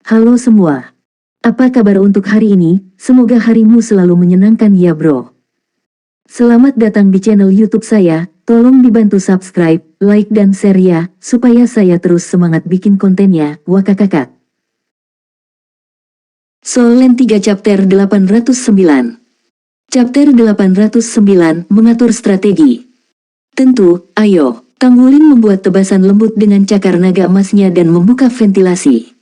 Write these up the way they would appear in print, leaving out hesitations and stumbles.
Halo semua. Apa kabar untuk hari ini? Semoga harimu selalu menyenangkan ya bro. Selamat datang di channel YouTube saya. Tolong dibantu subscribe, like dan share ya, supaya saya terus semangat bikin kontennya. Wakakakak. Solen 3 Chapter 809. Chapter 809 mengatur strategi. Tentu, ayo. Tanggulin membuat tebasan lembut dengan cakar naga emasnya dan membuka ventilasi.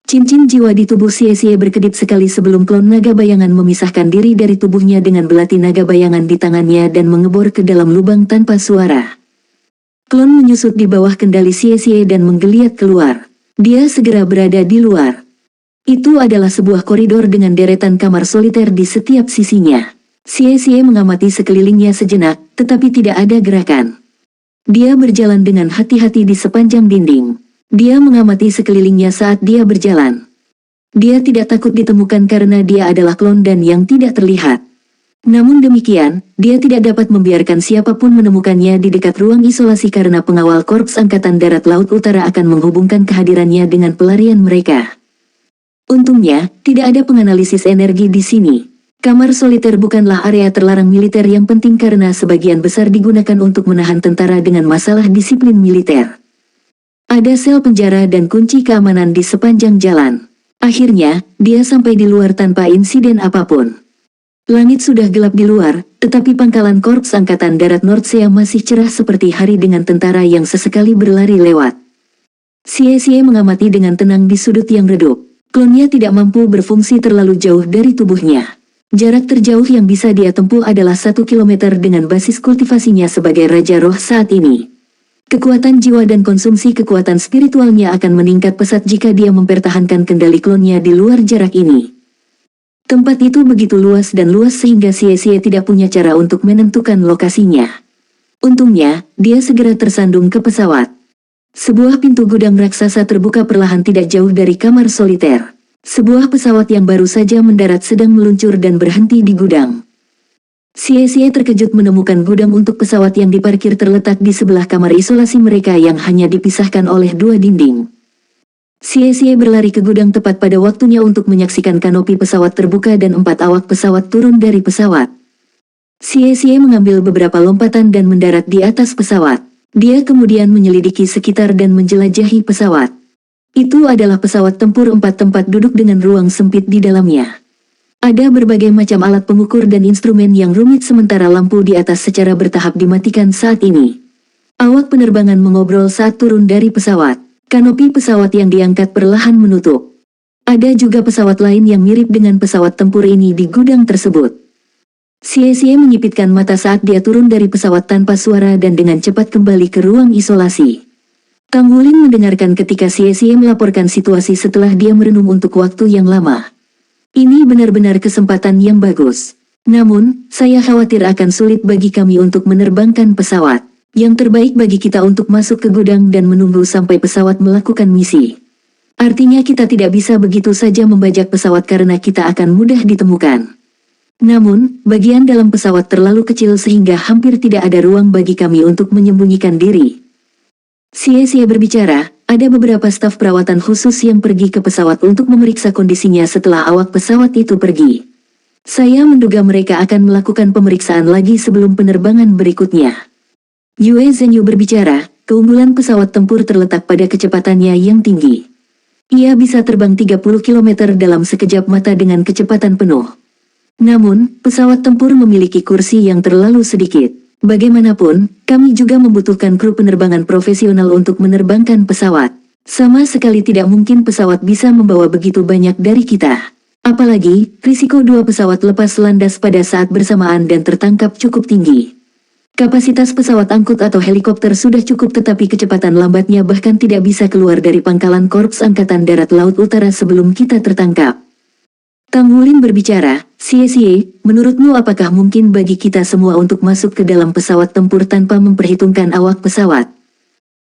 Cincin jiwa di tubuh Xie berkedip sekali sebelum klon naga bayangan memisahkan diri dari tubuhnya dengan belati naga bayangan di tangannya dan mengebor ke dalam lubang tanpa suara. Klon menyusut di bawah kendali Xie dan menggeliat keluar. Dia segera berada di luar. Itu adalah sebuah koridor dengan deretan kamar soliter di setiap sisinya. Xie mengamati sekelilingnya sejenak, tetapi tidak ada gerakan. Dia berjalan dengan hati-hati di sepanjang dinding. Dia mengamati sekelilingnya saat dia berjalan. Dia tidak takut ditemukan karena dia adalah klon dan yang tidak terlihat. Namun demikian, dia tidak dapat membiarkan siapapun menemukannya di dekat ruang isolasi karena pengawal Korps Angkatan Darat Laut Utara akan menghubungkan kehadirannya dengan pelarian mereka. Untungnya, tidak ada penganalisis energi di sini. Kamar soliter bukanlah area terlarang militer yang penting karena sebagian besar digunakan untuk menahan tentara dengan masalah disiplin militer. Ada sel penjara dan kunci keamanan di sepanjang jalan. Akhirnya, dia sampai di luar tanpa insiden apapun. Langit sudah gelap di luar, tetapi pangkalan Korps Angkatan Darat Nordsea masih cerah seperti hari dengan tentara yang sesekali berlari lewat. Xie mengamati dengan tenang di sudut yang redup. Klonnya tidak mampu berfungsi terlalu jauh dari tubuhnya. Jarak terjauh yang bisa dia tempuh adalah 1 kilometer dengan basis kultivasinya sebagai Raja Roh saat ini. Kekuatan jiwa dan konsumsi kekuatan spiritualnya akan meningkat pesat jika dia mempertahankan kendali klonnya di luar jarak ini. Tempat itu begitu luas sehingga Xie tidak punya cara untuk menentukan lokasinya. Untungnya, dia segera tersandung ke pesawat. Sebuah pintu gudang raksasa terbuka perlahan tidak jauh dari kamar soliter. Sebuah pesawat yang baru saja mendarat sedang meluncur dan berhenti di gudang. Xie terkejut menemukan gudang untuk pesawat yang diparkir terletak di sebelah kamar isolasi mereka yang hanya dipisahkan oleh 2 dinding. Xie berlari ke gudang tepat pada waktunya untuk menyaksikan kanopi pesawat terbuka dan 4 awak pesawat turun dari pesawat. Xie mengambil beberapa lompatan dan mendarat di atas pesawat. Dia kemudian menyelidiki sekitar dan menjelajahi pesawat. Itu adalah pesawat tempur 4 tempat duduk dengan ruang sempit di dalamnya. Ada berbagai macam alat pengukur dan instrumen yang rumit sementara lampu di atas secara bertahap dimatikan saat ini. Awak penerbangan mengobrol saat turun dari pesawat. Kanopi pesawat yang diangkat perlahan menutup. Ada juga pesawat lain yang mirip dengan pesawat tempur ini di gudang tersebut. Xie menyipitkan mata saat dia turun dari pesawat tanpa suara dan dengan cepat kembali ke ruang isolasi. Tanggulin mendengarkan ketika Xie melaporkan situasi setelah dia merenung untuk waktu yang lama. Ini benar-benar kesempatan yang bagus. Namun, saya khawatir akan sulit bagi kami untuk menerbangkan pesawat. Yang terbaik bagi kita untuk masuk ke gudang dan menunggu sampai pesawat melakukan misi. Artinya kita tidak bisa begitu saja membajak pesawat karena kita akan mudah ditemukan. Namun, bagian dalam pesawat terlalu kecil sehingga hampir tidak ada ruang bagi kami untuk menyembunyikan diri. Xie berbicara. Ada beberapa staf perawatan khusus yang pergi ke pesawat untuk memeriksa kondisinya setelah awak pesawat itu pergi. Saya menduga mereka akan melakukan pemeriksaan lagi sebelum penerbangan berikutnya. Yue Zhenyu berbicara, keunggulan pesawat tempur terletak pada kecepatannya yang tinggi. Ia bisa terbang 30 km dalam sekejap mata dengan kecepatan penuh. Namun, pesawat tempur memiliki kursi yang terlalu sedikit. Bagaimanapun, kami juga membutuhkan kru penerbangan profesional untuk menerbangkan pesawat. Sama sekali tidak mungkin pesawat bisa membawa begitu banyak dari kita. Apalagi, risiko 2 pesawat lepas landas pada saat bersamaan dan tertangkap cukup tinggi. Kapasitas pesawat angkut atau helikopter sudah cukup tetapi kecepatan lambatnya bahkan tidak bisa keluar dari pangkalan Korps Angkatan Darat Laut Utara sebelum kita tertangkap. Tanggulin berbicara, Xie, menurutmu apakah mungkin bagi kita semua untuk masuk ke dalam pesawat tempur tanpa memperhitungkan awak pesawat?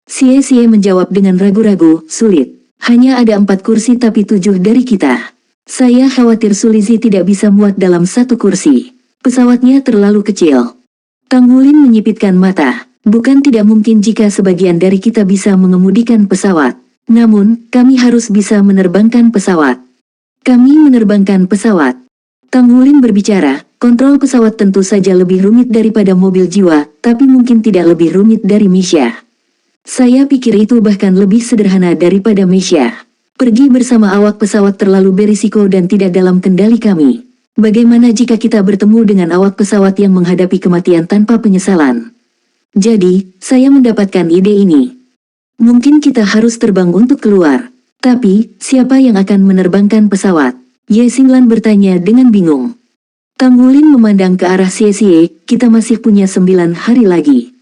Xie menjawab dengan ragu-ragu, sulit. Hanya ada 4 kursi tapi 7 dari kita. Saya khawatir Sulizi tidak bisa muat dalam 1 kursi. Pesawatnya terlalu kecil. Tanggulin menyipitkan mata. Bukan tidak mungkin jika sebagian dari kita bisa mengemudikan pesawat. Namun, kami harus bisa menerbangkan pesawat. Kami menerbangkan pesawat. Tang Wulin berbicara, kontrol pesawat tentu saja lebih rumit daripada mobil jiwa, tapi mungkin tidak lebih rumit dari Misha. Saya pikir itu bahkan lebih sederhana daripada Misha. Pergi bersama awak pesawat terlalu berisiko dan tidak dalam kendali kami. Bagaimana jika kita bertemu dengan awak pesawat yang menghadapi kematian tanpa penyesalan? Jadi, saya mendapatkan ide ini. Mungkin kita harus terbang untuk keluar. Tapi, siapa yang akan menerbangkan pesawat? Ye Xinglan bertanya dengan bingung. Tang Wulin memandang ke arah Xie, kita masih punya 9 hari lagi.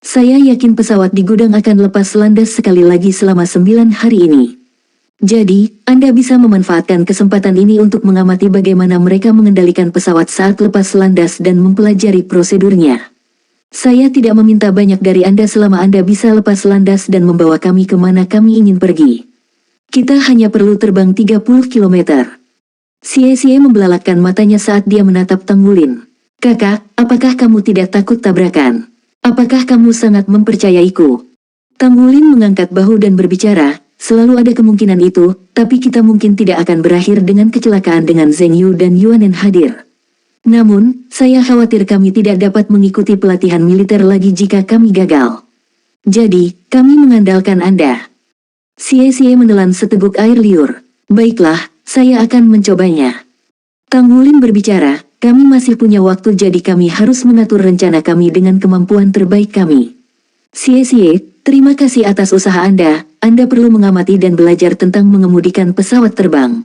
Saya yakin pesawat di gudang akan lepas landas sekali lagi selama 9 hari ini. Jadi, Anda bisa memanfaatkan kesempatan ini untuk mengamati bagaimana mereka mengendalikan pesawat saat lepas landas dan mempelajari prosedurnya. Saya tidak meminta banyak dari Anda selama Anda bisa lepas landas dan membawa kami kemana kami ingin pergi. Kita hanya perlu terbang 30 km. Xie membelalakkan matanya saat dia menatap Tang Wulin. Kakak, apakah kamu tidak takut tabrakan? Apakah kamu sangat mempercayaiku? Tang Wulin mengangkat bahu dan berbicara, selalu ada kemungkinan itu, tapi kita mungkin tidak akan berakhir dengan kecelakaan dengan Zheng Yu dan Yuanen hadir. Namun, saya khawatir kami tidak dapat mengikuti pelatihan militer lagi jika kami gagal. Jadi, kami mengandalkan Anda. Xie menelan seteguk air liur. Baiklah, saya akan mencobanya. Tang Wulin berbicara, kami masih punya waktu jadi kami harus mengatur rencana kami dengan kemampuan terbaik kami. Xie, terima kasih atas usaha Anda perlu mengamati dan belajar tentang mengemudikan pesawat terbang.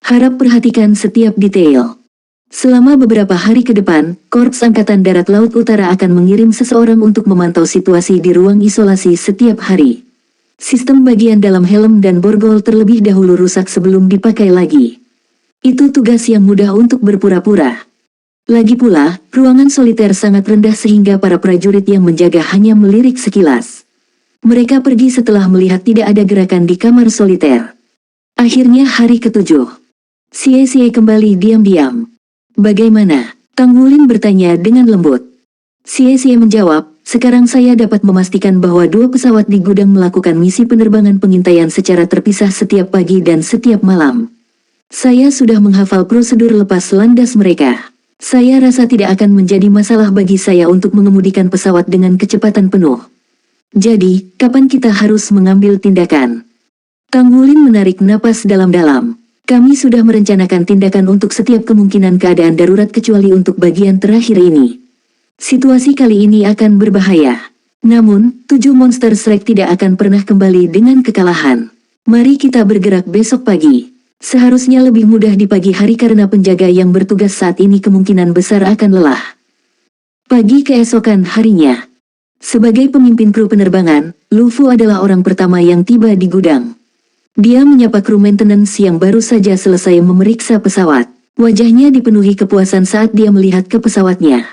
Harap perhatikan setiap detail. Selama beberapa hari ke depan, Korps Angkatan Darat Laut Utara akan mengirim seseorang untuk memantau situasi di ruang isolasi setiap hari. Sistem bagian dalam helm dan borgol terlebih dahulu rusak sebelum dipakai lagi. Itu tugas yang mudah untuk berpura-pura. Lagi pula, ruangan soliter sangat rendah sehingga para prajurit yang menjaga hanya melirik sekilas. Mereka pergi setelah melihat tidak ada gerakan di kamar soliter. Akhirnya hari ke-7. Xie kembali diam-diam. Bagaimana? Tang Wulin bertanya dengan lembut. Xie menjawab, sekarang saya dapat memastikan bahwa 2 pesawat di gudang melakukan misi penerbangan pengintaian secara terpisah setiap pagi dan setiap malam. Saya sudah menghafal prosedur lepas landas mereka. Saya rasa tidak akan menjadi masalah bagi saya untuk mengemudikan pesawat dengan kecepatan penuh. Jadi, kapan kita harus mengambil tindakan? Tang Wulin menarik napas dalam-dalam. Kami sudah merencanakan tindakan untuk setiap kemungkinan keadaan darurat kecuali untuk bagian terakhir ini. Situasi kali ini akan berbahaya. Namun, 7 monster Shrek tidak akan pernah kembali dengan kekalahan. Mari kita bergerak besok pagi. Seharusnya lebih mudah di pagi hari karena penjaga yang bertugas saat ini kemungkinan besar akan lelah. Pagi keesokan harinya. Sebagai pemimpin kru penerbangan, Lu Fu adalah orang pertama yang tiba di gudang. Dia menyapa kru maintenance yang baru saja selesai memeriksa pesawat. Wajahnya dipenuhi kepuasan saat dia melihat ke pesawatnya.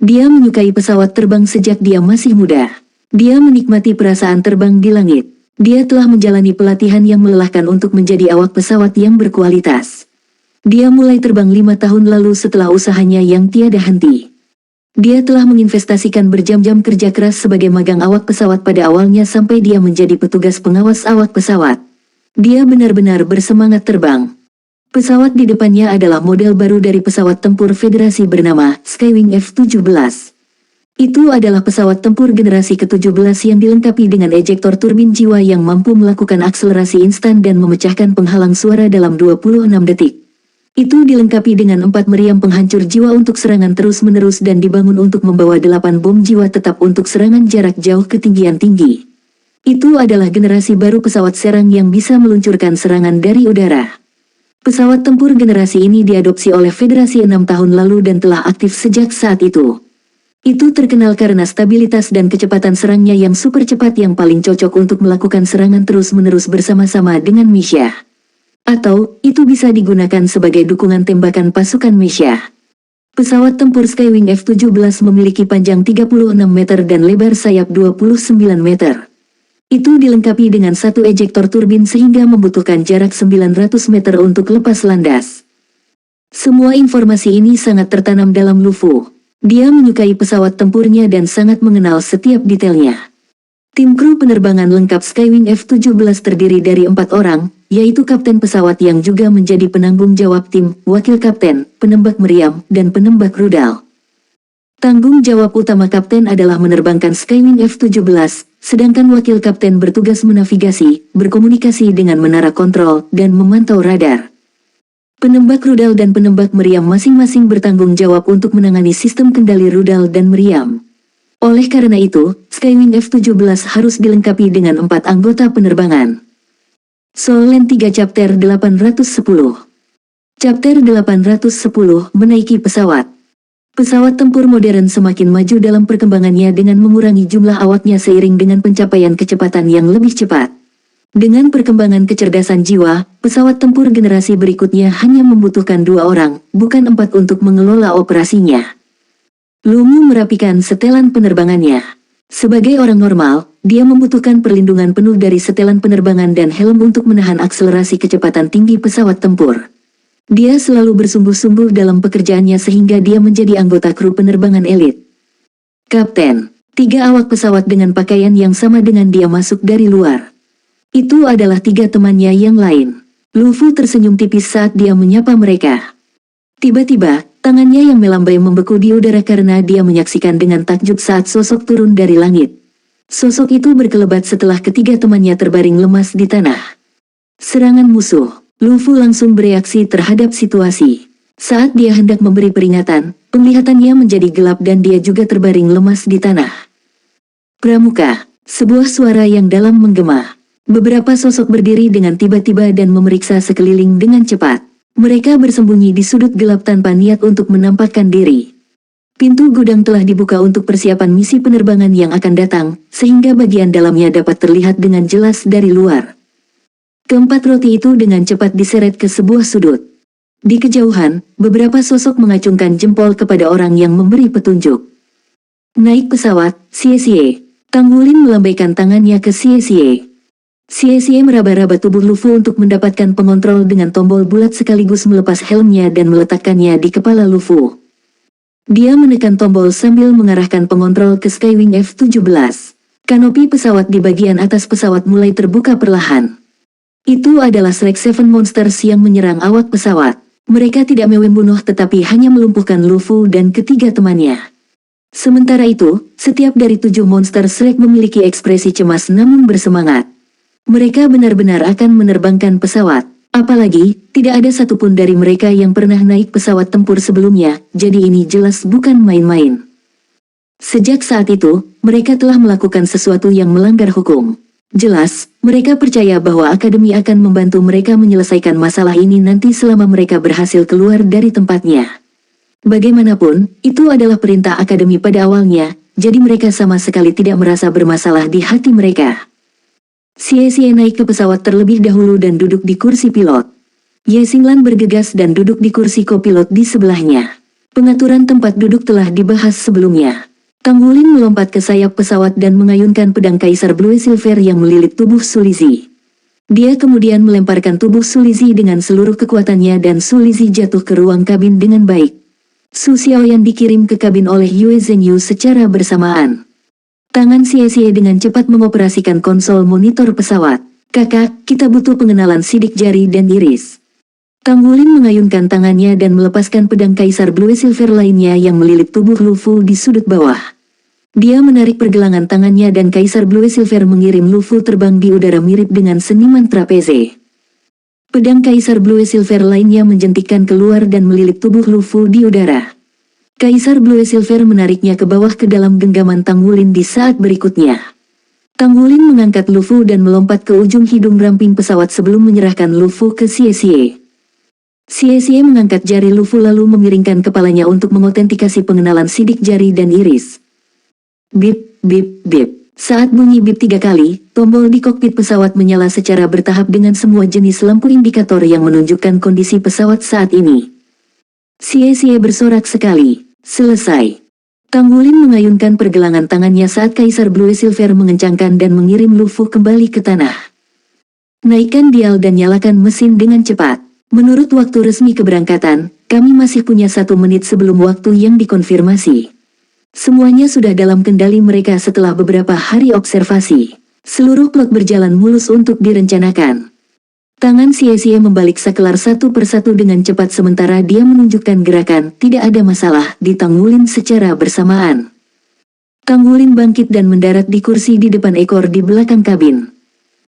Dia menyukai pesawat terbang sejak dia masih muda. Dia menikmati perasaan terbang di langit. Dia telah menjalani pelatihan yang melelahkan untuk menjadi awak pesawat yang berkualitas. Dia mulai terbang 5 tahun lalu setelah usahanya yang tiada henti. Dia telah menginvestasikan berjam-jam kerja keras sebagai magang awak pesawat pada awalnya sampai dia menjadi petugas pengawas awak pesawat. Dia benar-benar bersemangat terbang. Pesawat di depannya adalah model baru dari pesawat tempur Federasi bernama Skywing F-17. Itu adalah pesawat tempur generasi ke-17 yang dilengkapi dengan ejektor turbin jiwa yang mampu melakukan akselerasi instan dan memecahkan penghalang suara dalam 26 detik. Itu dilengkapi dengan 4 meriam penghancur jiwa untuk serangan terus-menerus dan dibangun untuk membawa 8 bom jiwa tetap untuk serangan jarak jauh ketinggian tinggi. Itu adalah generasi baru pesawat serang yang bisa meluncurkan serangan dari udara. Pesawat tempur generasi ini diadopsi oleh Federasi 6 tahun lalu dan telah aktif sejak saat itu. Itu terkenal karena stabilitas dan kecepatan serangnya yang super cepat yang paling cocok untuk melakukan serangan terus-menerus bersama-sama dengan Misha. Atau, itu bisa digunakan sebagai dukungan tembakan pasukan Misha. Pesawat tempur Skywing F-17 memiliki panjang 36 meter dan lebar sayap 29 meter. Itu dilengkapi dengan 1 ejektor turbin sehingga membutuhkan jarak 900 meter untuk lepas landas. Semua informasi ini sangat tertanam dalam Lu Fu. Dia menyukai pesawat tempurnya dan sangat mengenal setiap detailnya. Tim kru penerbangan lengkap Skywing F-17 terdiri dari 4 orang, yaitu kapten pesawat yang juga menjadi penanggung jawab tim, wakil kapten, penembak meriam, dan penembak rudal. Tanggung jawab utama kapten adalah menerbangkan Skywing F-17, sedangkan wakil kapten bertugas menavigasi, berkomunikasi dengan menara kontrol, dan memantau radar. Penembak rudal dan penembak meriam masing-masing bertanggung jawab untuk menangani sistem kendali rudal dan meriam. Oleh karena itu, Skywing F-17 harus dilengkapi dengan 4 anggota penerbangan. Solen 3 Chapter 810. Chapter 810 Menaiki pesawat. Pesawat tempur modern semakin maju dalam perkembangannya dengan mengurangi jumlah awaknya seiring dengan pencapaian kecepatan yang lebih cepat. Dengan perkembangan kecerdasan jiwa, pesawat tempur generasi berikutnya hanya membutuhkan 2 orang, bukan 4 untuk mengelola operasinya. Lumu merapikan setelan penerbangannya. Sebagai orang normal, dia membutuhkan perlindungan penuh dari setelan penerbangan dan helm untuk menahan akselerasi kecepatan tinggi pesawat tempur. Dia selalu bersungguh-sungguh dalam pekerjaannya sehingga dia menjadi anggota kru penerbangan elit. Kapten, 3 awak pesawat dengan pakaian yang sama dengan dia masuk dari luar. Itu adalah 3 temannya yang lain. Luffy tersenyum tipis saat dia menyapa mereka. Tiba-tiba, tangannya yang melambai membeku di udara karena dia menyaksikan dengan takjub saat sosok turun dari langit. Sosok itu berkelebat setelah ketiga temannya terbaring lemas di tanah. Serangan musuh. Luffy langsung bereaksi terhadap situasi. Saat dia hendak memberi peringatan, penglihatannya menjadi gelap dan dia juga terbaring lemas di tanah. Pramuka. Sebuah suara yang dalam menggema. Beberapa sosok berdiri dengan tiba-tiba dan memeriksa sekeliling dengan cepat. Mereka bersembunyi di sudut gelap tanpa niat untuk menampakkan diri. Pintu gudang telah dibuka untuk persiapan misi penerbangan yang akan datang, sehingga bagian dalamnya dapat terlihat dengan jelas dari luar. Keempat roti itu dengan cepat diseret ke sebuah sudut. Di kejauhan, beberapa sosok mengacungkan jempol kepada orang yang memberi petunjuk. Naik pesawat, Xie. Tanggulin melambaikan tangannya ke Xie. Xie meraba-raba tubuh Luffy untuk mendapatkan pengontrol dengan tombol bulat sekaligus melepas helmnya dan meletakkannya di kepala Luffy. Dia menekan tombol sambil mengarahkan pengontrol ke Skywing F-17. Kanopi pesawat di bagian atas pesawat mulai terbuka perlahan. Itu adalah Slack Seven Monsters yang menyerang awak pesawat. Mereka tidak membunuh tetapi hanya melumpuhkan Luffy dan ketiga temannya. Sementara itu, setiap dari 7 monster Slack memiliki ekspresi cemas namun bersemangat. Mereka benar-benar akan menerbangkan pesawat. Apalagi, tidak ada satupun dari mereka yang pernah naik pesawat tempur sebelumnya, jadi ini jelas bukan main-main. Sejak saat itu, mereka telah melakukan sesuatu yang melanggar hukum. Jelas, mereka percaya bahwa Akademi akan membantu mereka menyelesaikan masalah ini nanti selama mereka berhasil keluar dari tempatnya. Bagaimanapun, itu adalah perintah Akademi pada awalnya, jadi mereka sama sekali tidak merasa bermasalah di hati mereka. Xie naik ke pesawat terlebih dahulu dan duduk di kursi pilot. Ye Xinglan bergegas dan duduk di kursi kopilot di sebelahnya. Pengaturan tempat duduk telah dibahas sebelumnya. Tanggulin melompat ke sayap pesawat dan mengayunkan pedang Kaisar Blue Silver yang melilit tubuh Sulizi. Dia kemudian melemparkan tubuh Sulizi dengan seluruh kekuatannya dan Sulizi jatuh ke ruang kabin dengan baik. Su Xiaoyan dikirim ke kabin oleh Yue Zhenyu secara bersamaan. Tangan Xie dengan cepat mengoperasikan konsol monitor pesawat. Kakak, kita butuh pengenalan sidik jari dan iris. Tanggulin mengayunkan tangannya dan melepaskan pedang Kaisar Blue Silver lainnya yang melilit tubuh Luffy di sudut bawah. Dia menarik pergelangan tangannya dan Kaisar Blue Silver mengirim Luffy terbang di udara mirip dengan seniman trapeze. Pedang Kaisar Blue Silver lainnya menjentikkan keluar dan melilit tubuh Luffy di udara. Kaisar Blue Silver menariknya ke bawah ke dalam genggaman Tanggulin di saat berikutnya. Tanggulin mengangkat Luffy dan melompat ke ujung hidung ramping pesawat sebelum menyerahkan Luffy ke Xie. Xie mengangkat jari Luffy lalu memiringkan kepalanya untuk mengotentikasi pengenalan sidik jari dan iris. Bip, bip, bip. Saat bunyi bip 3 kali, tombol di kokpit pesawat menyala secara bertahap dengan semua jenis lampu indikator yang menunjukkan kondisi pesawat saat ini. Xie bersorak sekali. Selesai. Tanggulin mengayunkan pergelangan tangannya saat Kaisar Blue Silver mengencangkan dan mengirim Luffy kembali ke tanah. Naikkan dial dan nyalakan mesin dengan cepat. Menurut waktu resmi keberangkatan, kami masih punya 1 menit sebelum waktu yang dikonfirmasi. Semuanya sudah dalam kendali mereka setelah beberapa hari observasi. Seluruh plot berjalan mulus untuk direncanakan. Tangan Xie membalik saklar satu persatu dengan cepat sementara dia menunjukkan gerakan tidak ada masalah di Tang Wulin secara bersamaan. Tang Wulin bangkit dan mendarat di kursi di depan ekor di belakang kabin.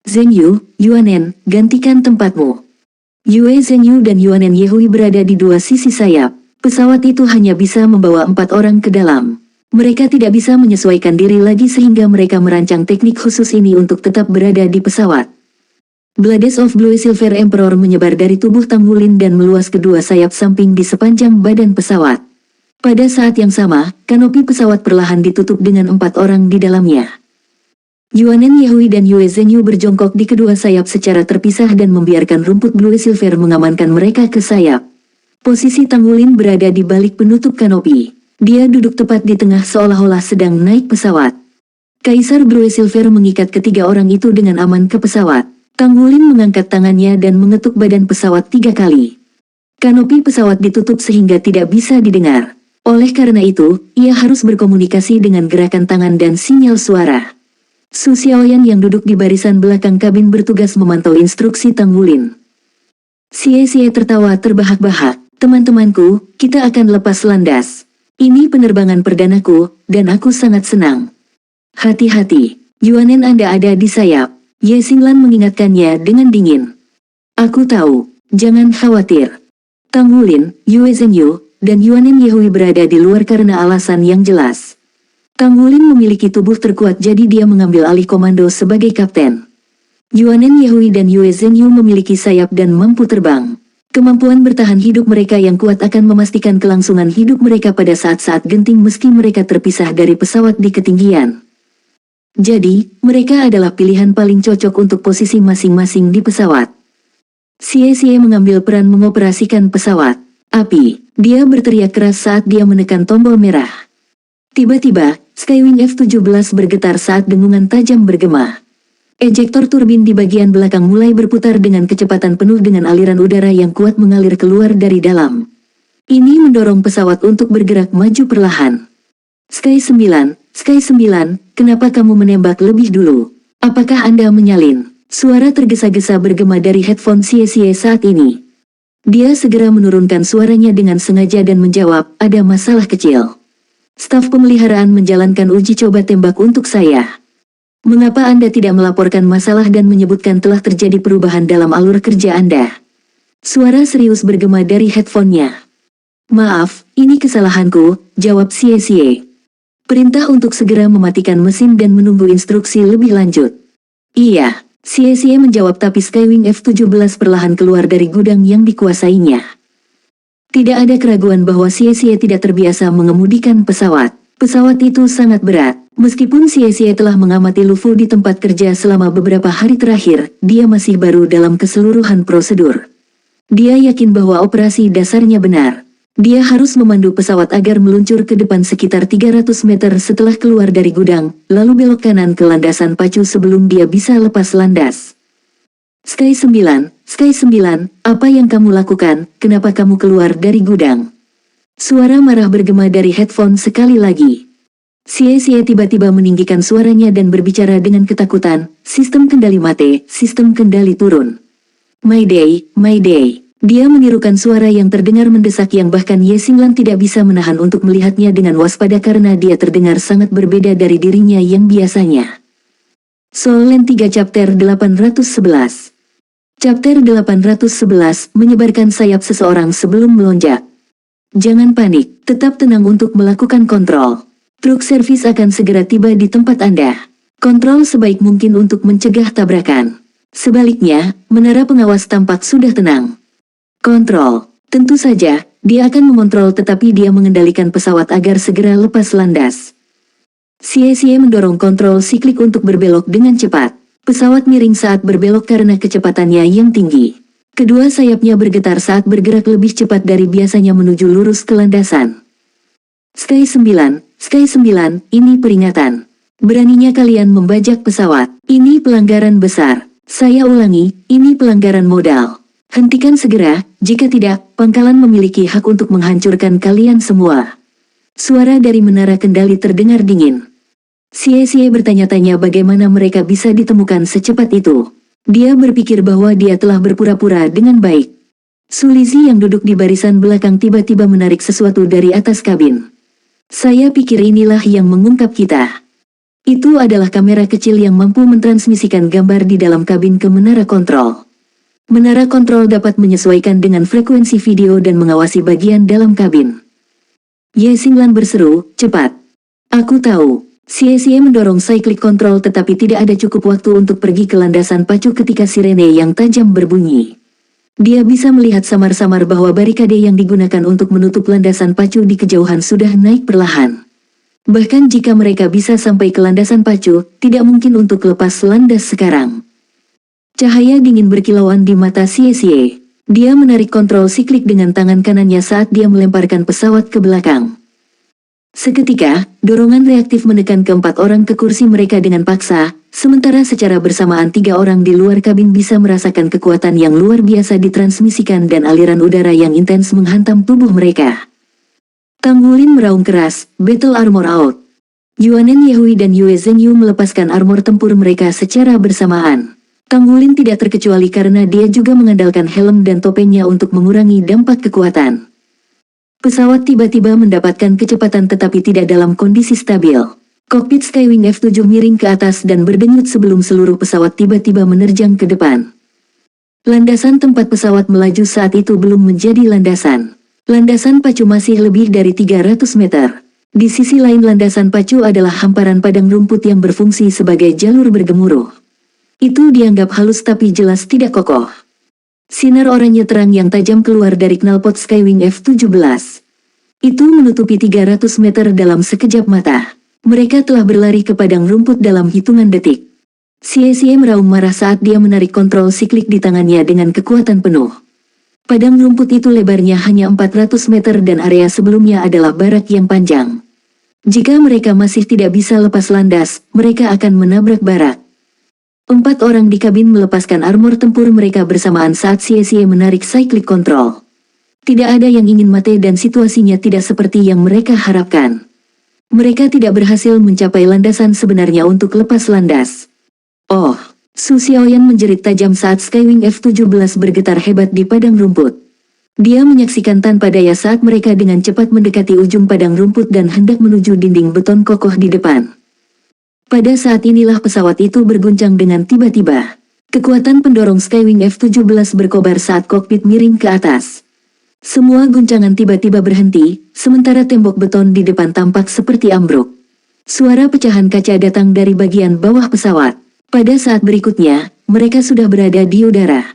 Zheng Yu, Yuanen, gantikan tempatmu. Yue Zheng Yu dan Yuanen Yehui berada di dua sisi sayap. Pesawat itu hanya bisa membawa 4 orang ke dalam. Mereka tidak bisa menyesuaikan diri lagi sehingga mereka merancang teknik khusus ini untuk tetap berada di pesawat. Blades of Blue Silver Emperor menyebar dari tubuh Tang Wulin dan meluas kedua sayap samping di sepanjang badan pesawat. Pada saat yang sama, kanopi pesawat perlahan ditutup dengan 4 orang di dalamnya. Yuanen Yehui dan Yue Zhengyu berjongkok di kedua sayap secara terpisah dan membiarkan rumput Blue Silver mengamankan mereka ke sayap. Posisi Tang Wulin berada di balik penutup kanopi. Dia duduk tepat di tengah seolah-olah sedang naik pesawat. Kaisar Blue Silver mengikat ketiga orang itu dengan aman ke pesawat. Tang Wulin mengangkat tangannya dan mengetuk badan pesawat 3 kali. Kanopi pesawat ditutup sehingga tidak bisa didengar. Oleh karena itu, ia harus berkomunikasi dengan gerakan tangan dan sinyal suara. Su Xiaoyan yang duduk di barisan belakang kabin bertugas memantau instruksi Tang Wulin. Xie tertawa terbahak-bahak. Teman-temanku, kita akan lepas landas. Ini penerbangan perdanaku, dan aku sangat senang. Hati-hati, Yuanen Anda ada di sayap. Ye Xinglan mengingatkannya dengan dingin. Aku tahu, jangan khawatir. Tang Wulin, Yue Zhengyu, dan Yuanen Yehui berada di luar karena alasan yang jelas. Tang Wulin memiliki tubuh terkuat jadi dia mengambil alih komando sebagai kapten. Yuanen Yehui dan Yue Zhengyu memiliki sayap dan mampu terbang. Kemampuan bertahan hidup mereka yang kuat akan memastikan kelangsungan hidup mereka pada saat-saat genting meski mereka terpisah dari pesawat di ketinggian. Jadi, mereka adalah pilihan paling cocok untuk posisi masing-masing di pesawat. Xie mengambil peran mengoperasikan pesawat. Api, dia berteriak keras saat dia menekan tombol merah. Tiba-tiba, Skywing F-17 bergetar saat dengungan tajam bergema. Ejektor turbin di bagian belakang mulai berputar dengan kecepatan penuh dengan aliran udara yang kuat mengalir keluar dari dalam. Ini mendorong pesawat untuk bergerak maju perlahan. Sky 9, kenapa kamu menembak lebih dulu? Apakah Anda menyalin? Suara tergesa-gesa bergema dari headphone Xie saat ini. Dia segera menurunkan suaranya dengan sengaja dan menjawab, ada masalah kecil. Staf pemeliharaan menjalankan uji coba tembak untuk saya. Mengapa Anda tidak melaporkan masalah dan menyebutkan telah terjadi perubahan dalam alur kerja Anda? Suara serius bergema dari headphone-nya. Maaf, ini kesalahanku, jawab Xie. Perintah untuk segera mematikan mesin dan menunggu instruksi lebih lanjut. Iya, Xie menjawab tapi Skywing F-17 perlahan keluar dari gudang yang dikuasainya. Tidak ada keraguan bahwa Xie tidak terbiasa mengemudikan pesawat. Pesawat itu sangat berat. Meskipun Xie telah mengamati Lu Fu di tempat kerja selama beberapa hari terakhir, dia masih baru dalam keseluruhan prosedur. Dia yakin bahwa operasi dasarnya benar. Dia harus memandu pesawat agar meluncur ke depan sekitar 300 meter setelah keluar dari gudang, lalu belok kanan ke landasan pacu sebelum dia bisa lepas landas. Sky 9, apa yang kamu lakukan? Kenapa kamu keluar dari gudang? Suara marah bergema dari headphone sekali lagi. Xie tiba-tiba meninggikan suaranya dan berbicara dengan ketakutan, sistem kendali mate, sistem kendali turun. Mayday. Dia menirukan suara yang terdengar mendesak yang bahkan Ye Xinglan tidak bisa menahan untuk melihatnya dengan waspada karena dia terdengar sangat berbeda dari dirinya yang biasanya. Soul Land 3 Chapter 811. Chapter 811, menyebarkan sayap seseorang sebelum melonjak. Jangan panik, tetap tenang untuk melakukan kontrol. Truk servis akan segera tiba di tempat Anda. Kontrol sebaik mungkin untuk mencegah tabrakan. Sebaliknya, menara pengawas tampak sudah tenang. Kontrol, tentu saja, dia akan mengontrol tetapi dia mengendalikan pesawat agar segera lepas landas. Xie mendorong kontrol siklik untuk berbelok dengan cepat. Pesawat miring saat berbelok karena kecepatannya yang tinggi. Kedua sayapnya bergetar saat bergerak lebih cepat dari biasanya menuju lurus ke landasan. Sky 9, ini peringatan. Beraninya kalian membajak pesawat. Ini pelanggaran besar. Saya ulangi, ini pelanggaran modal. Hentikan segera, jika tidak, pangkalan memiliki hak untuk menghancurkan kalian semua. Suara dari menara kendali terdengar dingin. Xie bertanya-tanya bagaimana mereka bisa ditemukan secepat itu. Dia berpikir bahwa dia telah berpura-pura dengan baik. Sulizi yang duduk di barisan belakang tiba-tiba menarik sesuatu dari atas kabin. Saya pikir inilah yang mengungkap kita. Itu adalah kamera kecil yang mampu mentransmisikan gambar di dalam kabin ke menara kontrol. Menara kontrol dapat menyesuaikan dengan frekuensi video dan mengawasi bagian dalam kabin. Ye Xinglan berseru, cepat. Aku tahu. Xie mendorong cyclic control tetapi tidak ada cukup waktu untuk pergi ke landasan pacu ketika sirene yang tajam berbunyi. Dia bisa melihat samar-samar bahwa barikade yang digunakan untuk menutup landasan pacu di kejauhan sudah naik perlahan. Bahkan jika mereka bisa sampai ke landasan pacu, tidak mungkin untuk lepas landas sekarang. Cahaya dingin berkilauan di mata Xie. Dia menarik kontrol siklik dengan tangan kanannya saat dia melemparkan pesawat ke belakang. Seketika, dorongan reaktif menekan keempat orang ke kursi mereka dengan paksa, sementara secara bersamaan 3 orang di luar kabin bisa merasakan kekuatan yang luar biasa ditransmisikan dan aliran udara yang intens menghantam tubuh mereka. Tanggulin meraung keras, battle armor out. Yuanen Yehui dan Yue Zhengyu melepaskan armor tempur mereka secara bersamaan. Tanggulin tidak terkecuali karena dia juga mengandalkan helm dan topengnya untuk mengurangi dampak kekuatan. Pesawat tiba-tiba mendapatkan kecepatan tetapi tidak dalam kondisi stabil. Kokpit Skywing F-7 miring ke atas dan berdenyut sebelum seluruh pesawat tiba-tiba menerjang ke depan. Landasan tempat pesawat melaju saat itu belum menjadi landasan. Landasan pacu masih lebih dari 300 meter. Di sisi lain landasan pacu adalah hamparan padang rumput yang berfungsi sebagai jalur bergemuruh. Itu dianggap halus tapi jelas tidak kokoh. Sinar oranye terang yang tajam keluar dari knalpot Skywing F-17. Itu menutupi 300 meter dalam sekejap mata. Mereka telah berlari ke padang rumput dalam hitungan detik. Xie meraung marah saat dia menarik kontrol siklik di tangannya dengan kekuatan penuh. Padang rumput itu lebarnya hanya 400 meter dan area sebelumnya adalah barak yang panjang. Jika mereka masih tidak bisa lepas landas, mereka akan menabrak barak. 4 orang di kabin melepaskan armor tempur mereka bersamaan saat Xie menarik cyclic control. Tidak ada yang ingin mati dan situasinya tidak seperti yang mereka harapkan. Mereka tidak berhasil mencapai landasan sebenarnya untuk lepas landas. Oh, Su Xiaoyan menjerit tajam saat Skywing F-17 bergetar hebat di padang rumput. Dia menyaksikan tanpa daya saat mereka dengan cepat mendekati ujung padang rumput dan hendak menuju dinding beton kokoh di depan. Pada saat inilah pesawat itu berguncang dengan tiba-tiba. Kekuatan pendorong Skywing F-17 berkobar saat kokpit miring ke atas. Semua guncangan tiba-tiba berhenti, sementara tembok beton di depan tampak seperti ambruk. Suara pecahan kaca datang dari bagian bawah pesawat. Pada saat berikutnya, mereka sudah berada di udara.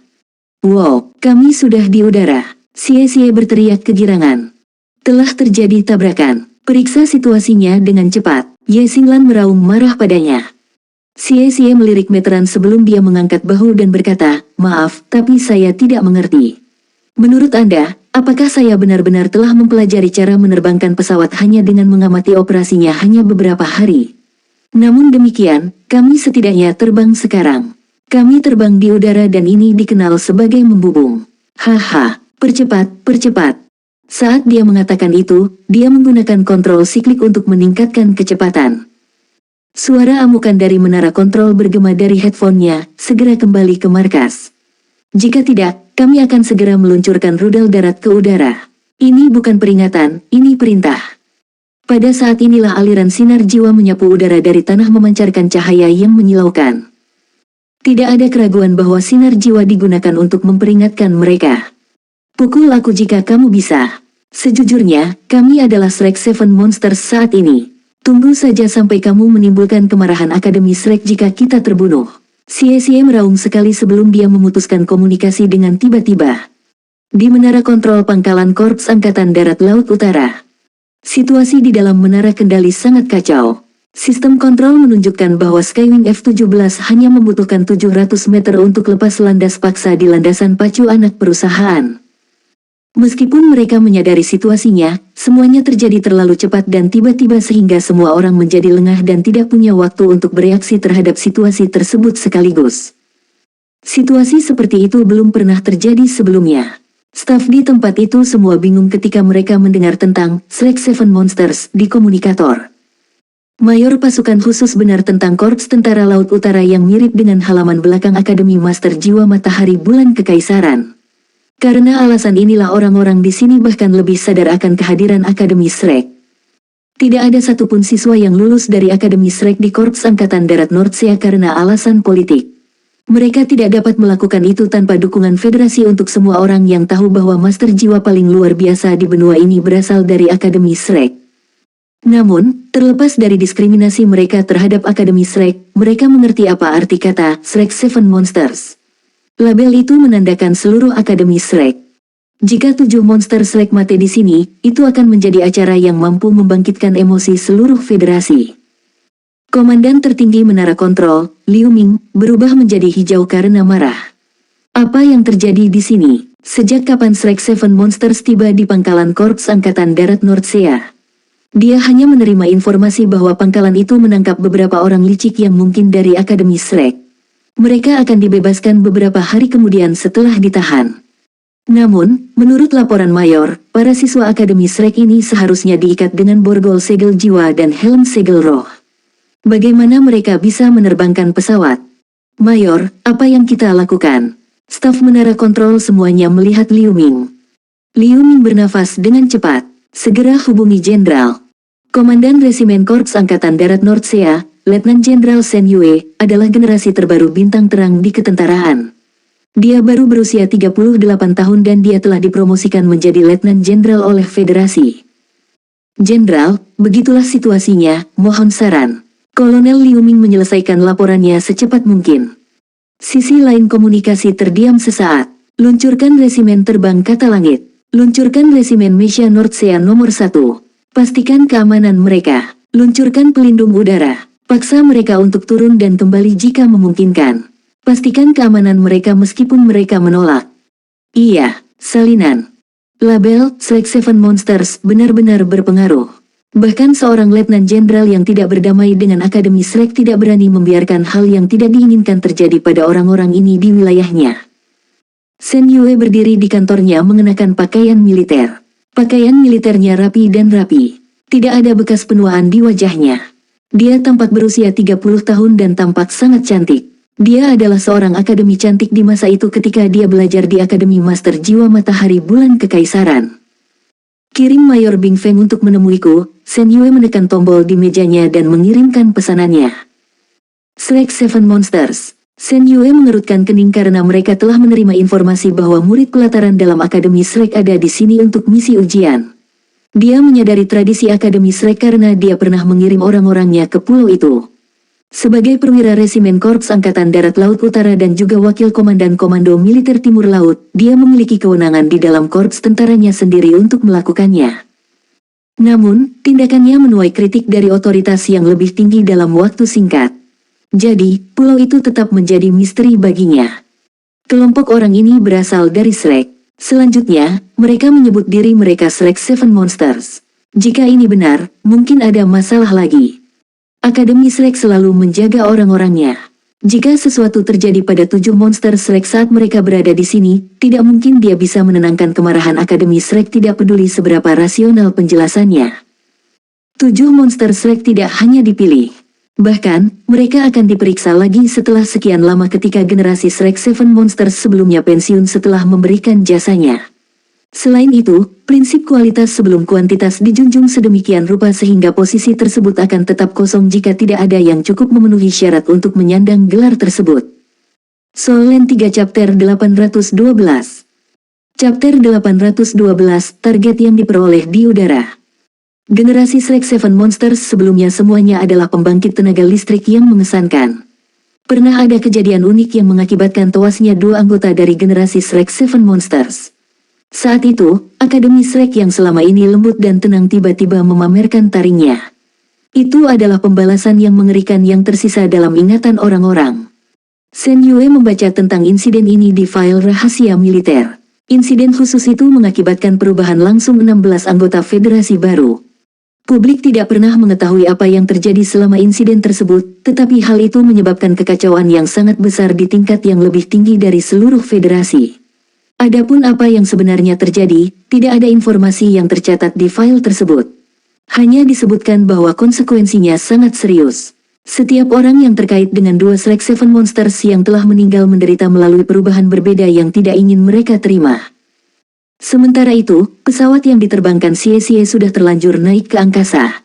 Wow, kami sudah di udara. Xie berteriak kegirangan. Telah terjadi tabrakan. Periksa situasinya dengan cepat. Ye Xinglan meraung marah padanya. Xie melirik meteran sebelum dia mengangkat bahu dan berkata, maaf, tapi saya tidak mengerti. Menurut Anda, apakah saya benar-benar telah mempelajari cara menerbangkan pesawat hanya dengan mengamati operasinya hanya beberapa hari? Namun demikian, kami setidaknya terbang sekarang. Kami terbang di udara dan ini dikenal sebagai membubung. Haha, percepat. Saat dia mengatakan itu, dia menggunakan kontrol siklik untuk meningkatkan kecepatan. Suara amukan dari menara kontrol bergema dari headphone-nya, segera kembali ke markas. Jika tidak, kami akan segera meluncurkan rudal darat ke udara. Ini bukan peringatan, ini perintah. Pada saat inilah aliran sinar jiwa menyapu udara dari tanah memancarkan cahaya yang menyilaukan. Tidak ada keraguan bahwa sinar jiwa digunakan untuk memperingatkan mereka. Pukul aku jika kamu bisa. Sejujurnya, kami adalah Shrek Seven Monsters saat ini. Tunggu saja sampai kamu menimbulkan kemarahan Akademi Shrek jika kita terbunuh. Xie meraung sekali sebelum dia memutuskan komunikasi dengan tiba-tiba. Di menara kontrol pangkalan Korps Angkatan Darat Laut Utara. Situasi di dalam menara kendali sangat kacau. Sistem kontrol menunjukkan bahwa Skywing F-17 hanya membutuhkan 700 meter untuk lepas landas paksa di landasan pacu anak perusahaan. Meskipun mereka menyadari situasinya, semuanya terjadi terlalu cepat dan tiba-tiba sehingga semua orang menjadi lengah dan tidak punya waktu untuk bereaksi terhadap situasi tersebut sekaligus. Situasi seperti itu belum pernah terjadi sebelumnya. Staf di tempat itu semua bingung ketika mereka mendengar tentang Slack Seven Monsters di komunikator. Mayor pasukan khusus benar tentang Korps Tentara Laut Utara yang mirip dengan halaman belakang Akademi Master Jiwa Matahari Bulan Kekaisaran. Karena alasan inilah orang-orang di sini bahkan lebih sadar akan kehadiran Akademi Shrek. Tidak ada satupun siswa yang lulus dari Akademi Shrek di Korps Angkatan Darat Nordsea karena alasan politik. Mereka tidak dapat melakukan itu tanpa dukungan federasi untuk semua orang yang tahu bahwa Master Jiwa paling luar biasa di benua ini berasal dari Akademi Shrek. Namun, terlepas dari diskriminasi mereka terhadap Akademi Shrek, mereka mengerti apa arti kata Shrek Seven Monsters. Label itu menandakan seluruh Akademi Shrek. Jika 7 monster Shrek mati di sini, itu akan menjadi acara yang mampu membangkitkan emosi seluruh federasi. Komandan tertinggi Menara Kontrol, Liu Ming, berubah menjadi hijau karena marah. Apa yang terjadi di sini? Sejak kapan Shrek Seven Monsters tiba di pangkalan Korps Angkatan Darat Nordsea? Dia hanya menerima informasi bahwa pangkalan itu menangkap beberapa orang licik yang mungkin dari Akademi Shrek. Mereka akan dibebaskan beberapa hari kemudian setelah ditahan. Namun, menurut laporan Mayor, para siswa Akademi Shrek ini seharusnya diikat dengan borgol segel jiwa dan helm segel roh. Bagaimana mereka bisa menerbangkan pesawat? Mayor, apa yang kita lakukan? Staf Menara Kontrol semuanya melihat Liu Ming. Liu Ming bernafas dengan cepat. Segera hubungi Jenderal. Komandan Resimen Korps Angkatan Darat Nordsea, Letnan Jenderal Shen Yue, adalah generasi terbaru bintang terang di ketentaraan. Dia baru berusia 38 tahun dan dia telah dipromosikan menjadi Letnan Jenderal oleh Federasi. Jenderal, begitulah situasinya, mohon saran. Kolonel Liu Ming menyelesaikan laporannya secepat mungkin. Sisi lain komunikasi terdiam sesaat. Luncurkan resimen terbang kata langit. Luncurkan resimen Mesia Nordsea nomor 1. Pastikan keamanan mereka. Luncurkan pelindung udara. Paksa mereka untuk turun dan kembali jika memungkinkan. Pastikan keamanan mereka meskipun mereka menolak. Iya, salinan. Label Shrek Seven Monsters benar-benar berpengaruh. Bahkan seorang letnan jenderal yang tidak berdamai dengan Akademi Shrek tidak berani membiarkan hal yang tidak diinginkan terjadi pada orang-orang ini di wilayahnya. Shen Yue berdiri di kantornya mengenakan pakaian militer. Pakaian militernya rapi dan rapi. Tidak ada bekas penuaan di wajahnya. Dia tampak berusia 30 tahun dan tampak sangat cantik. Dia adalah seorang akademi cantik di masa itu ketika dia belajar di Akademi Master Jiwa Matahari Bulan Kekaisaran. Kirim Mayor Bing Feng untuk menemuiku. Shen Yue menekan tombol di mejanya dan mengirimkan pesanannya. Shrek Seven Monsters. Shen Yue mengerutkan kening karena mereka telah menerima informasi bahwa murid pelataran dalam Akademi Shrek ada di sini untuk misi ujian. Dia menyadari tradisi Akademi Shrek karena dia pernah mengirim orang-orangnya ke pulau itu. Sebagai perwira resimen Korps Angkatan Darat Laut Utara dan juga wakil komandan Komando Militer Timur Laut, dia memiliki kewenangan di dalam korps tentaranya sendiri untuk melakukannya. Namun, tindakannya menuai kritik dari otoritas yang lebih tinggi dalam waktu singkat. Jadi, pulau itu tetap menjadi misteri baginya. Kelompok orang ini berasal dari Shrek. Selanjutnya, mereka menyebut diri mereka Shrek Seven Monsters. Jika ini benar, mungkin ada masalah lagi. Akademi Shrek selalu menjaga orang-orangnya. Jika sesuatu terjadi pada 7 monster Shrek saat mereka berada di sini, tidak mungkin dia bisa menenangkan kemarahan Akademi Shrek tidak peduli seberapa rasional penjelasannya. 7 monster Shrek tidak hanya dipilih. Bahkan, mereka akan diperiksa lagi setelah sekian lama ketika generasi Shrek Seven Monsters sebelumnya pensiun setelah memberikan jasanya. Selain itu, prinsip kualitas sebelum kuantitas dijunjung sedemikian rupa sehingga posisi tersebut akan tetap kosong jika tidak ada yang cukup memenuhi syarat untuk menyandang gelar tersebut. Solen 3 Chapter 812. Chapter 812, target yang diperoleh di udara. Generasi Shrek Seven Monsters sebelumnya semuanya adalah pembangkit tenaga listrik yang mengesankan. Pernah ada kejadian unik yang mengakibatkan tewasnya 2 anggota dari generasi Shrek Seven Monsters. Saat itu, Akademi Shrek yang selama ini lembut dan tenang tiba-tiba memamerkan taringnya. Itu adalah pembalasan yang mengerikan yang tersisa dalam ingatan orang-orang. Shen Yue membaca tentang insiden ini di file rahasia militer. Insiden khusus itu mengakibatkan perubahan langsung 16 anggota federasi baru. Publik tidak pernah mengetahui apa yang terjadi selama insiden tersebut, tetapi hal itu menyebabkan kekacauan yang sangat besar di tingkat yang lebih tinggi dari seluruh federasi. Adapun apa yang sebenarnya terjadi, tidak ada informasi yang tercatat di file tersebut. Hanya disebutkan bahwa konsekuensinya sangat serius. Setiap orang yang terkait dengan dua Slack Seven Monsters yang telah meninggal menderita melalui perubahan berbeda yang tidak ingin mereka terima. Sementara itu, pesawat yang diterbangkan Xie sudah terlanjur naik ke angkasa.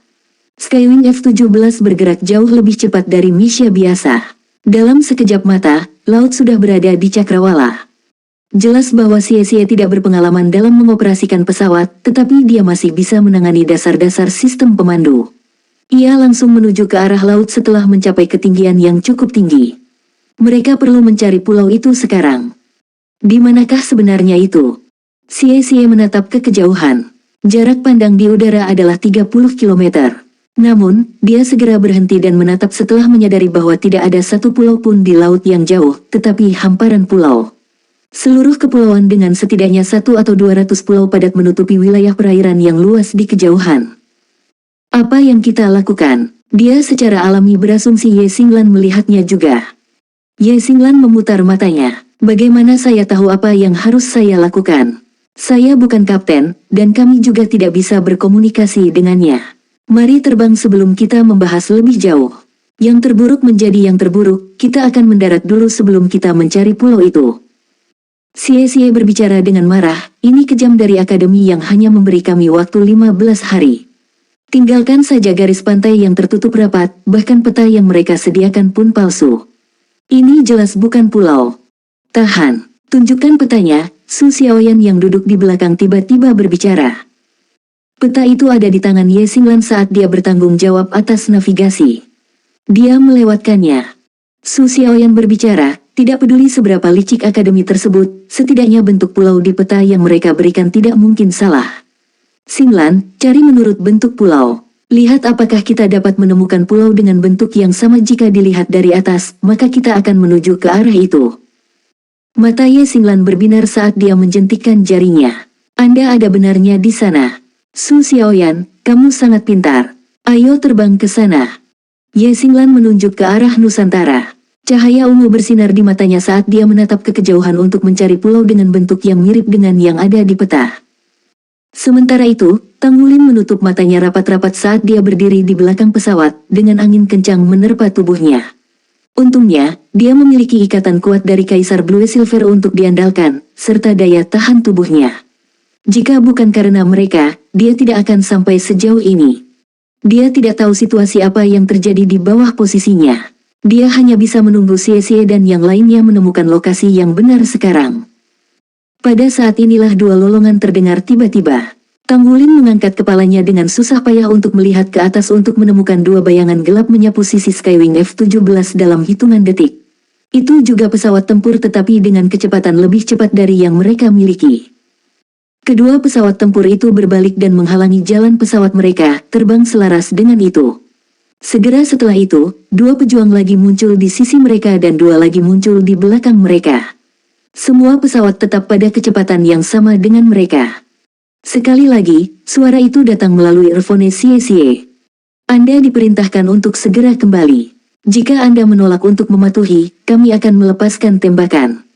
Skywing F-17 bergerak jauh lebih cepat dari misi biasa. Dalam sekejap mata, laut sudah berada di cakrawala. Jelas bahwa Xie tidak berpengalaman dalam mengoperasikan pesawat, tetapi dia masih bisa menangani dasar-dasar sistem pemandu. Ia langsung menuju ke arah laut setelah mencapai ketinggian yang cukup tinggi. Mereka perlu mencari pulau itu sekarang. Di manakah sebenarnya itu? Xie menatap ke kejauhan. Jarak pandang di udara adalah 30 km. Namun, dia segera berhenti dan menatap setelah menyadari bahwa tidak ada satu pulau pun di laut yang jauh, tetapi hamparan pulau. Seluruh kepulauan dengan setidaknya 1 atau 200 pulau padat menutupi wilayah perairan yang luas di kejauhan. Apa yang kita lakukan? Dia secara alami berasumsi Ye Xinglan melihatnya juga. Ye Xinglan memutar matanya. Bagaimana saya tahu apa yang harus saya lakukan? Saya bukan kapten, dan kami juga tidak bisa berkomunikasi dengannya. Mari terbang sebelum kita membahas lebih jauh. Yang terburuk menjadi yang terburuk, kita akan mendarat dulu sebelum kita mencari pulau itu. Xie berbicara dengan marah, ini kejam dari akademi yang hanya memberi kami waktu 15 hari. Tinggalkan saja garis pantai yang tertutup rapat, bahkan peta yang mereka sediakan pun palsu. Ini jelas bukan pulau. Tahan, tunjukkan petanya. Su Xiaoyan yang duduk di belakang tiba-tiba berbicara. Peta itu ada di tangan Ye Xinglan saat dia bertanggung jawab atas navigasi. Dia melewatkannya. Su Xiaoyan berbicara, tidak peduli seberapa licik akademi tersebut, setidaknya bentuk pulau di peta yang mereka berikan tidak mungkin salah. Xinglan, cari menurut bentuk pulau. Lihat apakah kita dapat menemukan pulau dengan bentuk yang sama. Jika dilihat dari atas, maka kita akan menuju ke arah itu. Mata Ye Xinglan berbinar saat dia menjentikkan jarinya. Anda ada benarnya di sana. Su Xiaoyan, kamu sangat pintar. Ayo terbang ke sana. Ye Xinglan menunjuk ke arah Nusantara. Cahaya ungu bersinar di matanya saat dia menatap ke kejauhan untuk mencari pulau dengan bentuk yang mirip dengan yang ada di peta. Sementara itu, Tang Wulin menutup matanya rapat-rapat saat dia berdiri di belakang pesawat, dengan angin kencang menerpa tubuhnya. Untungnya, dia memiliki ikatan kuat dari Kaisar Blue Silver untuk diandalkan, serta daya tahan tubuhnya. Jika bukan karena mereka, dia tidak akan sampai sejauh ini. Dia tidak tahu situasi apa yang terjadi di bawah posisinya. Dia hanya bisa menunggu Xie dan yang lainnya menemukan lokasi yang benar sekarang. Pada saat inilah dua lolongan terdengar tiba-tiba. Tang Wulin mengangkat kepalanya dengan susah payah untuk melihat ke atas untuk menemukan dua bayangan gelap menyapu sisi Skywing F-17 dalam hitungan detik. Itu juga pesawat tempur tetapi dengan kecepatan lebih cepat dari yang mereka miliki. Kedua pesawat tempur itu berbalik dan menghalangi jalan pesawat mereka, terbang selaras dengan itu. Segera setelah itu, dua pejuang lagi muncul di sisi mereka dan dua lagi muncul di belakang mereka. Semua pesawat tetap pada kecepatan yang sama dengan mereka. Sekali lagi, suara itu datang melalui earphone Xie. Anda diperintahkan untuk segera kembali. Jika Anda menolak untuk mematuhi, kami akan melepaskan tembakan.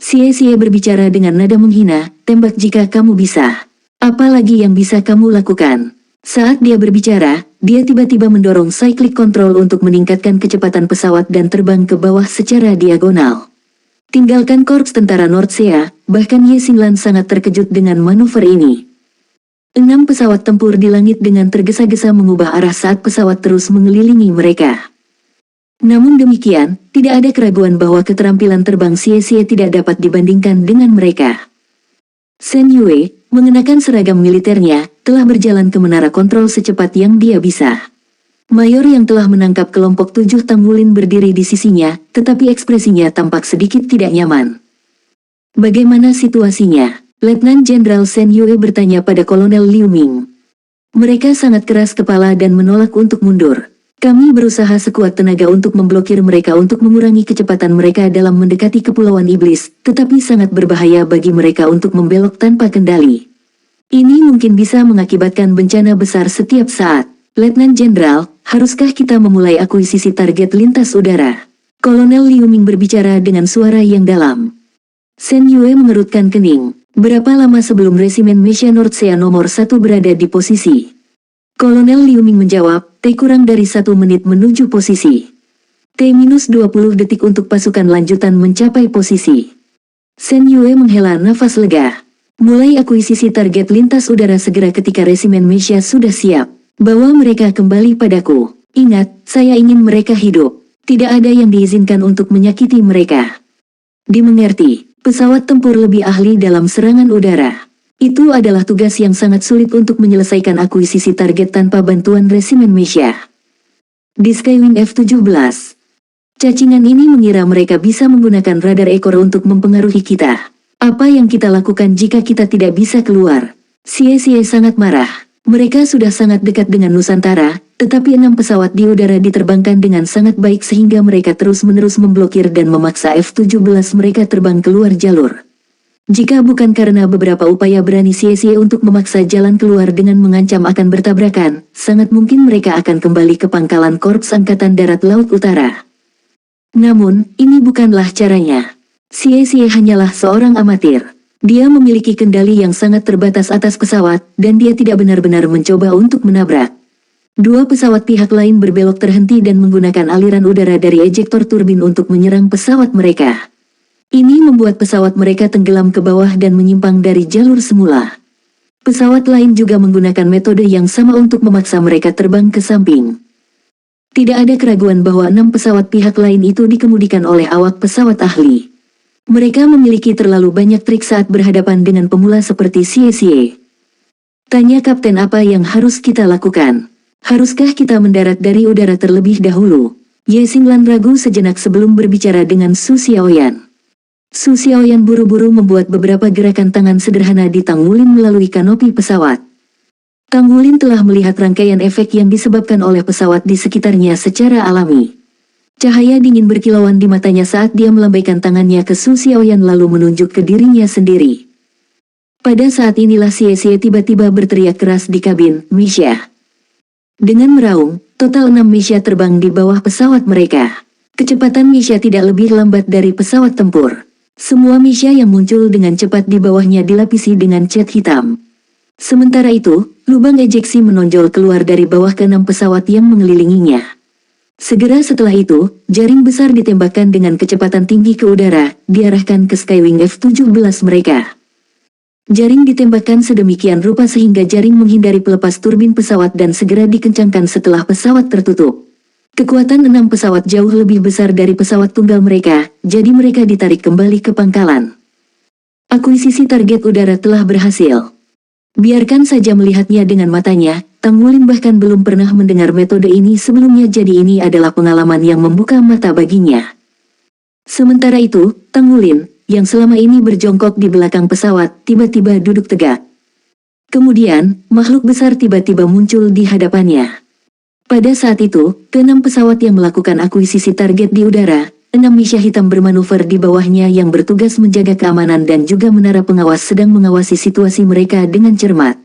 Xie berbicara dengan nada menghina, tembak jika kamu bisa. Apalagi yang bisa kamu lakukan? Saat dia berbicara, dia tiba-tiba mendorong cyclic control untuk meningkatkan kecepatan pesawat dan terbang ke bawah secara diagonal. Tinggalkan korps tentara Nordsea, bahkan Ye Xinglan sangat terkejut dengan manuver ini. 6 pesawat tempur di langit dengan tergesa-gesa mengubah arah saat pesawat terus mengelilingi mereka. Namun demikian, tidak ada keraguan bahwa keterampilan terbang Xie tidak dapat dibandingkan dengan mereka. Shen Yue, mengenakan seragam militernya, telah berjalan ke menara kontrol secepat yang dia bisa. Mayor yang telah menangkap kelompok 7 Tang Wulin berdiri di sisinya, tetapi ekspresinya tampak sedikit tidak nyaman. Bagaimana situasinya? Letnan Jenderal Shen Yue bertanya pada Kolonel Liu Ming. Mereka sangat keras kepala dan menolak untuk mundur. Kami berusaha sekuat tenaga untuk memblokir mereka untuk mengurangi kecepatan mereka dalam mendekati Kepulauan Iblis, tetapi sangat berbahaya bagi mereka untuk membelok tanpa kendali. Ini mungkin bisa mengakibatkan bencana besar setiap saat. Letnan Jenderal, haruskah kita memulai akuisisi target lintas udara? Kolonel Liu Ming berbicara dengan suara yang dalam. Shen Yue mengerutkan kening. Berapa lama sebelum resimen Mesia Nordsea nomor 1 berada di posisi? Kolonel Liu Ming menjawab, kurang dari 1 menit menuju posisi. T-20 detik untuk pasukan lanjutan mencapai posisi. Shen Yue menghela nafas lega. Mulai akuisisi target lintas udara segera ketika resimen Mesia sudah siap. Bawa mereka kembali padaku. Ingat, saya ingin mereka hidup. Tidak ada yang diizinkan untuk menyakiti mereka. Dimengerti. Pesawat tempur lebih ahli dalam serangan udara. Itu adalah tugas yang sangat sulit untuk menyelesaikan akuisisi target tanpa bantuan resimen Mesia. Di Skywing F-17. Cacingan ini mengira mereka bisa menggunakan radar ekor untuk mempengaruhi kita. Apa yang kita lakukan jika kita tidak bisa keluar? Xie sangat marah. Mereka sudah sangat dekat dengan Nusantara, tetapi 6 pesawat di udara diterbangkan dengan sangat baik sehingga mereka terus-menerus memblokir dan memaksa F-17 mereka terbang keluar jalur. Jika bukan karena beberapa upaya berani Xie untuk memaksa jalan keluar dengan mengancam akan bertabrakan, sangat mungkin mereka akan kembali ke pangkalan Korps Angkatan Darat Laut Utara. Namun, ini bukanlah caranya. Xie hanyalah seorang amatir. Dia memiliki kendali yang sangat terbatas atas pesawat, dan dia tidak benar-benar mencoba untuk menabrak. 2 pesawat pihak lain berbelok terhenti dan menggunakan aliran udara dari ejektor turbin untuk menyerang pesawat mereka. Ini membuat pesawat mereka tenggelam ke bawah dan menyimpang dari jalur semula. Pesawat lain juga menggunakan metode yang sama untuk memaksa mereka terbang ke samping. Tidak ada keraguan bahwa 6 pesawat pihak lain itu dikemudikan oleh awak pesawat ahli. Mereka memiliki terlalu banyak trik saat berhadapan dengan pemula seperti Xie. Tanya Kapten apa yang harus kita lakukan. Haruskah kita mendarat dari udara terlebih dahulu? Ye Xinglan ragu sejenak sebelum berbicara dengan Su Xiaoyan. Su Xiaoyan buru-buru membuat beberapa gerakan tangan sederhana di Tang Wulin melalui kanopi pesawat. Tang Wulin telah melihat rangkaian efek yang disebabkan oleh pesawat di sekitarnya secara alami. Cahaya dingin berkilauan di matanya saat dia melambaikan tangannya ke Su Xiaoyan lalu menunjuk ke dirinya sendiri. Pada saat inilah Xie tiba-tiba berteriak keras di kabin, Mesia. Dengan meraung, total 6 Mesia terbang di bawah pesawat mereka. Kecepatan Mesia tidak lebih lambat dari pesawat tempur. Semua Mesia yang muncul dengan cepat di bawahnya dilapisi dengan cat hitam. Sementara itu, lubang ejeksi menonjol keluar dari bawah ke-6 pesawat yang mengelilinginya. Segera setelah itu, jaring besar ditembakkan dengan kecepatan tinggi ke udara, diarahkan ke Skywing F-17 mereka. Jaring ditembakkan sedemikian rupa sehingga jaring menghindari pelepas turbin pesawat dan segera dikencangkan setelah pesawat tertutup. Kekuatan 6 pesawat jauh lebih besar dari pesawat tunggal mereka, jadi mereka ditarik kembali ke pangkalan. Akuisisi target udara telah berhasil. Biarkan saja melihatnya dengan matanya. Tang Wulin bahkan belum pernah mendengar metode ini sebelumnya, jadi ini adalah pengalaman yang membuka mata baginya. Sementara itu, Tang Wulin, yang selama ini berjongkok di belakang pesawat, tiba-tiba duduk tegak. Kemudian, makhluk besar tiba-tiba muncul di hadapannya. Pada saat itu, ke-6 pesawat yang melakukan akuisisi target di udara, 6 Mesia hitam bermanuver di bawahnya yang bertugas menjaga keamanan dan juga menara pengawas sedang mengawasi situasi mereka dengan cermat.